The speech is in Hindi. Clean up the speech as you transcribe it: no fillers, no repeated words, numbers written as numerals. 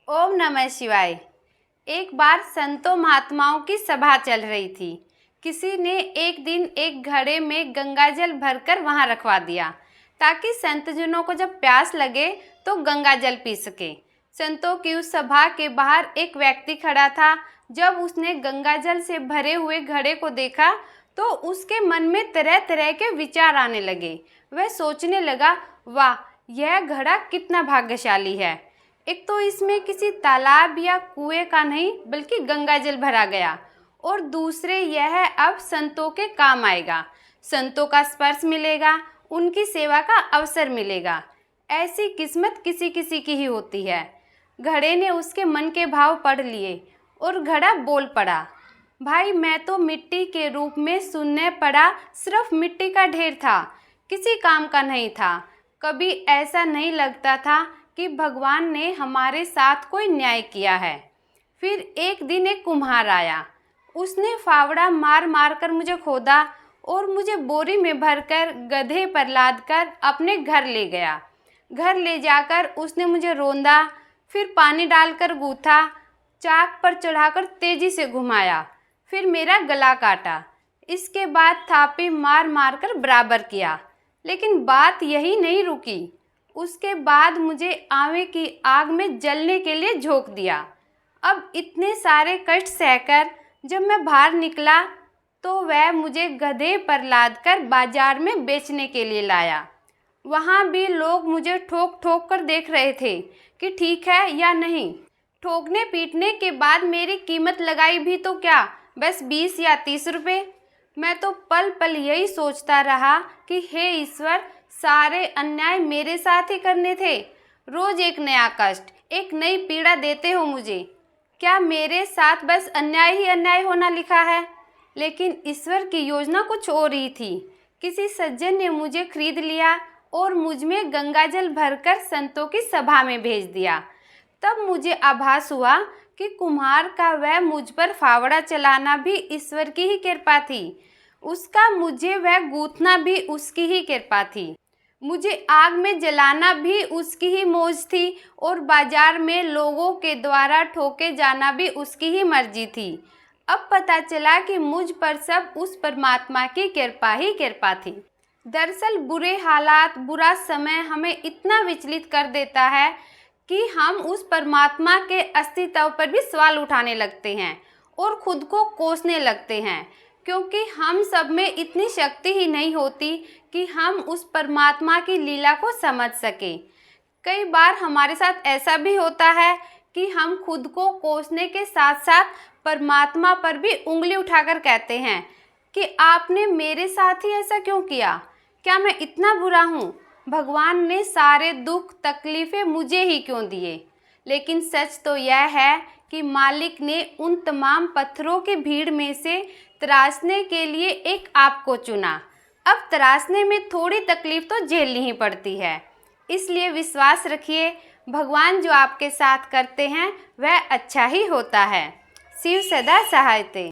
ओम नमः शिवाय। एक बार संतों महात्माओं की सभा चल रही थी। किसी ने एक दिन एक घड़े में गंगा जल भरकर वहां रखवा दिया ताकि संतजनों को जब प्यास लगे तो गंगा जल पी सके। संतों की उस सभा के बाहर एक व्यक्ति खड़ा था। जब उसने गंगा जल से भरे हुए घड़े को देखा तो उसके मन में तरह तरह के विचार आने लगे। वह सोचने लगा, वाह, यह घड़ा कितना भाग्यशाली है। एक तो इसमें किसी तालाब या कुएं का नहीं बल्कि गंगा जल भरा गया, और दूसरे यह अब संतों के काम आएगा। संतों का स्पर्श मिलेगा, उनकी सेवा का अवसर मिलेगा। ऐसी किस्मत किसी किसी की ही होती है। घड़े ने उसके मन के भाव पढ़ लिए और घड़ा बोल पड़ा, भाई, मैं तो मिट्टी के रूप में सुनने पड़ा, सिर्फ मिट्टी का ढेर था, किसी काम का नहीं था। कभी ऐसा नहीं लगता था कि भगवान ने हमारे साथ कोई न्याय किया है। फिर एक दिन एक कुम्हार आया। उसने फावड़ा मार मार कर मुझे खोदा और मुझे बोरी में भरकर गधे पर लाद कर अपने घर ले गया। घर ले जाकर उसने मुझे रौंदा, फिर पानी डालकर गूथा, चाक पर चढ़ाकर तेजी से घुमाया, फिर मेरा गला काटा। इसके बाद थापी मार मार कर बराबर किया। लेकिन बात यही नहीं रुकी। उसके बाद मुझे आवे की आग में जलने के लिए झोंक दिया। अब इतने सारे कष्ट सहकर जब मैं बाहर निकला तो वह मुझे गधे पर लादकर बाजार में बेचने के लिए लाया। वहाँ भी लोग मुझे ठोक ठोक कर देख रहे थे कि ठीक है या नहीं। ठोकने पीटने के बाद मेरी कीमत लगाई भी तो क्या, बस 20 या 30 रुपये। मैं तो पल पल यही सोचता रहा कि हे ईश्वर, सारे अन्याय मेरे साथ ही करने थे। रोज एक नया कष्ट, एक नई पीड़ा देते हो मुझे। क्या मेरे साथ बस अन्याय ही अन्याय होना लिखा है? लेकिन ईश्वर की योजना कुछ और ही थी। किसी सज्जन ने मुझे खरीद लिया और मुझ में गंगाजल भरकर संतों की सभा में भेज दिया। तब मुझे आभास हुआ कि कुम्हार का वह मुझ पर फावड़ा चलाना भी ईश्वर की ही कृपा थी। उसका मुझे वह गूंथना भी उसकी ही कृपा थी। मुझे आग में जलाना भी उसकी ही मौज थी और बाजार में लोगों के द्वारा ठोके जाना भी उसकी ही मर्जी थी। अब पता चला कि मुझ पर सब उस परमात्मा की कृपा ही कृपा थी। दरअसल बुरे हालात, बुरा समय हमें इतना विचलित कर देता है कि हम उस परमात्मा के अस्तित्व पर भी सवाल उठाने लगते हैं और खुद को कोसने लगते हैं, क्योंकि हम सब में इतनी शक्ति ही नहीं होती कि हम उस परमात्मा की लीला को समझ सकें। कई बार हमारे साथ ऐसा भी होता है कि हम खुद को कोसने के साथ साथ परमात्मा पर भी उंगली उठाकर कहते हैं कि आपने मेरे साथ ही ऐसा क्यों किया? क्या मैं इतना बुरा हूँ? भगवान ने सारे दुख तकलीफ़ें मुझे ही क्यों दिए? लेकिन सच तो यह है कि मालिक ने उन तमाम पत्थरों की भीड़ में से तराशने के लिए एक आपको चुना। अब तराशने में थोड़ी तकलीफ तो झेलनी ही पड़ती है। इसलिए विश्वास रखिए, भगवान जो आपके साथ करते हैं वह अच्छा ही होता है। शिव सदा सहायते।